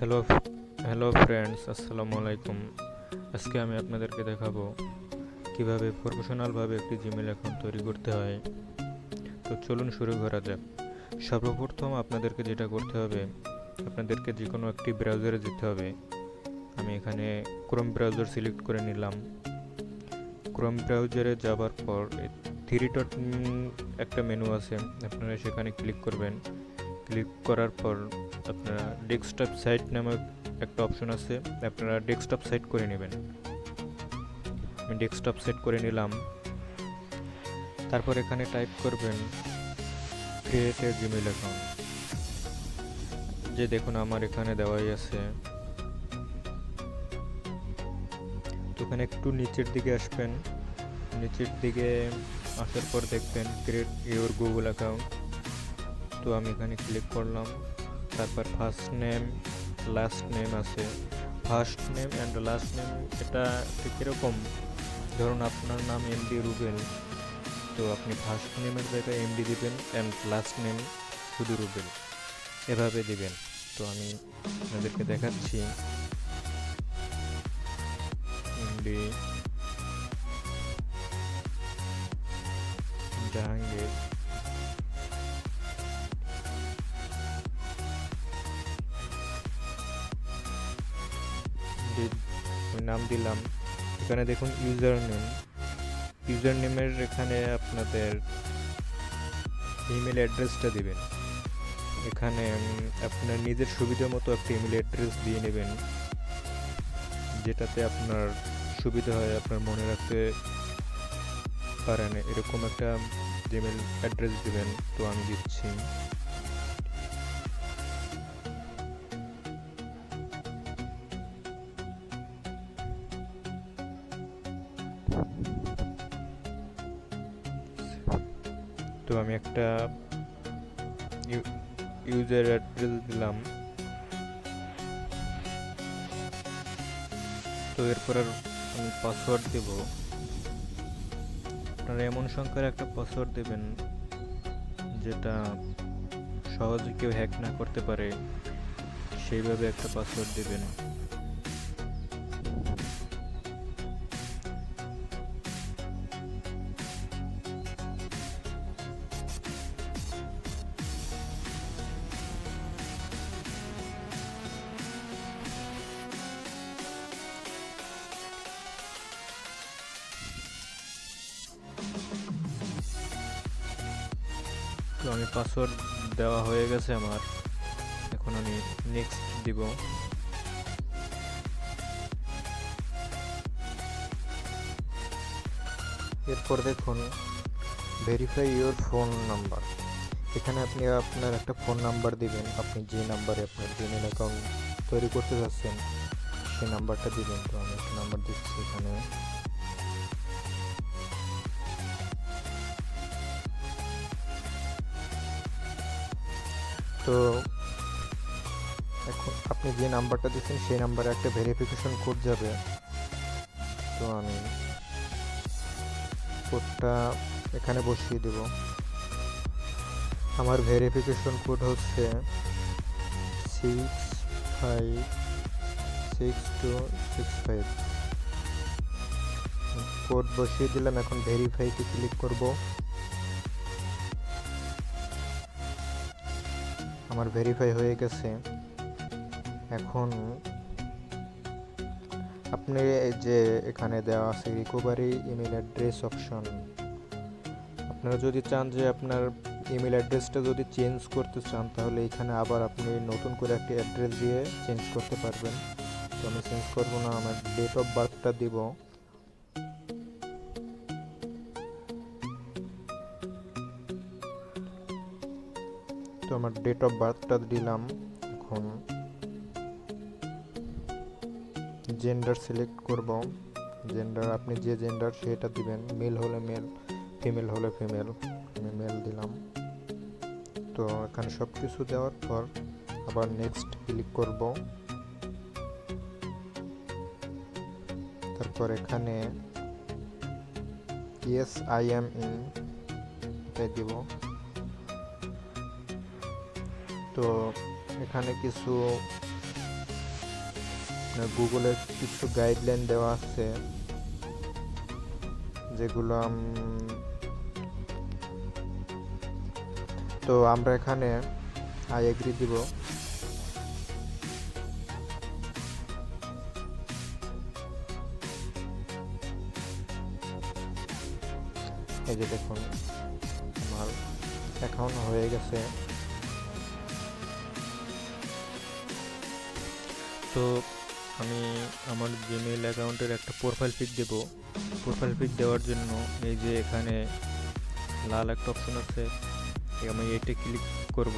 Hello hello friends, আসসালামু আলাইকুম। আজকে আমি আপনাদেরকে দেখাবো কিভাবে প্রফেশনালভাবে একটি জিমেল অ্যাকাউন্ট তৈরি করতে হয়। তো চলুন শুরু করা যাক। সর্বপ্রথম আপনাদেরকে যেটা করতে হবে, আপনাদেরকে যে কোনো একটি ব্রাউজারে যেতে হবে। আমি এখানে ক্রোম ব্রাউজার সিলেক্ট করে নিলাম। ক্রোম ব্রাউজারে যাবার পর থ্রি ডট একটা মেনু আছে, আপনারা সেখানে ক্লিক করবেন। ক্লিক করার পর আপনারা ডেস্কটপ সাইট নামক একটা অপশন আছে, আপনারা ডেস্কটপ সেট করে নেবেন। আমি ডেস্কটপ সেট করে নিলাম। তারপর এখানে টাইপ করবেন ক্রিয়েট এ জিমেল অ্যাকাউন্ট। যে দেখুন আমার এখানে দেওয়াই আছে। তো এখানে একটু নিচের দিকে আসবেন। নিচের দিকে আসার পর দেখবেন ক্রিয়েট ইওর গুগল অ্যাকাউন্ট। তো আমি এখানে ক্লিক করলাম। তারপর ফার্স্ট নেম লাস্ট নেম আছে। First name and last name এটা ঠিক এরকম, ধরুন আপনার নাম এমডি রুবেল, তো আপনি ফার্স্ট নেমের জায়গায় এমডি দিবেন অ্যান্ড লাস্ট নেম শুধু রুবেল, এভাবে দিবেন। তো আমি আপনাদেরকে দেখাচ্ছি। এমডি জাহাঙ্গীর, নাম দিলাম। এখানে দেখুন ইউজার নেমের এখানে আপনাদের ইমেল অ্যাড্রেসটা দিবেন। এখানে আপনার নিজের সুবিধা মতো একটা ইমেল অ্যাড্রেস দিয়ে নেবেন, যেটাতে আপনার সুবিধা হয়, আপনার মনে রাখতে পারেন এরকম একটা জিমেল অ্যাড্রেস দিবেন। তো আমি দিচ্ছি। তো আমি একটা ইউজার অ্যাড্রেস দিলাম। তো এরপর আর আমি পাসওয়ার্ড দেব। আপনারা এমন সংখ্যার একটা পাসওয়ার্ড দেবেন যেটা সহজে কেউ হ্যাক না করতে পারে, সেইভাবে একটা পাসওয়ার্ড দেবেন। তো আমি পাসওয়ার্ড দেওয়া হয়ে গেছে আমার। এখন আমি নেক্সট দিব। এরপর দেখুন ভেরিফাই ইওর ফোন নাম্বার। এখানে আপনি আপনার একটা ফোন নাম্বার দিবেন, আপনি যে নাম্বারে আপনার জিমেল অ্যাকাউন্ট তৈরি করতে যাচ্ছেন সেই নাম্বারটা দিবেন। তো আমি একটা নাম্বার দিচ্ছি এখানে। তো এখন আপনি যে নাম্বারটা দিচ্ছেন সেই নাম্বারে একটা ভেরিফিকেশন কোড যাবে। তো আমি কোডটা এখানে বসিয়ে দেব। আমার ভেরিফিকেশন কোড হচ্ছে 656265। কোড বসিয়ে দিলাম। এখন ভেরিফাইতে ক্লিক করব। আমার ভেরিফাই হয়ে গেছে। এখন আপনি এই যে এখানে দেওয়া আছে রিকভারি ইমেল অ্যাড্রেস অপশন, আপনারা যদি চান যে আপনার ইমেল অ্যাড্রেসটা যদি চেঞ্জ করতে চান তাহলে এখানে আবার আপনি নতুন করে একটা অ্যাড্রেস দিয়ে চেঞ্জ করতে পারবেন। তো আমি চেঞ্জ করব না, আমার ডেট অফ বার্থটা দিব। তো আমার ডেট অফ বার্থটা দিলাম। এখন জেন্ডার সিলেক্ট করব। জেন্ডার আপনি যে জেন্ডার সেটা দিবেন, মেল হলে মেল, ফিমেল হলে ফিমেল। আমি মেল দিলাম। তো এখানে সব কিছু দেওয়ার পর আবার নেক্সট ক্লিক করব। তারপর এখানে ইয়েস আই এম ইন এটাই দিব। তো এখানে কিছু গুগলের কিছু গাইডলাইন দেওয়া আছে, যেগুলো তো আমরা এখানে আই এগ্রি দিব। এই যে দেখুন আমার অ্যাকাউন্ট হয়ে গেছে। তো আমি আমার জিমেইল অ্যাকাউন্টের একটা প্রোফাইল পিক দেব। প্রোফাইল পিক দেওয়ার জন্য এই যে এখানে লাল একটা অপশন আছে, আমি এতে ক্লিক করব।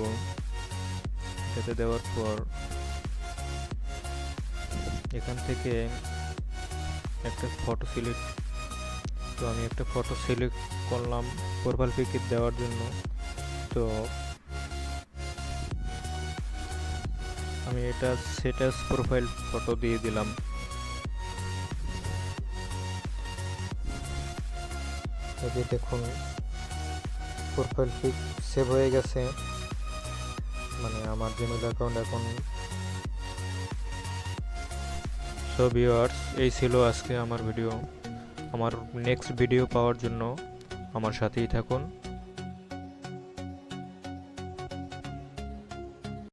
এটাতে দেওয়ার পর এখান থেকে একটা ফটো সিলেক্ট, তো আমি একটা ফটো সিলেক্ট করলাম প্রোফাইল পিকে দেওয়ার জন্য। তো আমি এটা সেট অ্যাজ প্রোফাইল ফটো দিয়ে দিলাম। এই যে দেখুন প্রোফাইল পিক সেভ হয়ে গেছে, মানে আমার জিমেইল অ্যাকাউন্ট এখন। সো ভিউয়ার্স, এই ছিল আজকে আমার ভিডিও। আমার নেক্সট ভিডিও পাওয়ার জন্য আমার সাথেই থাকুন।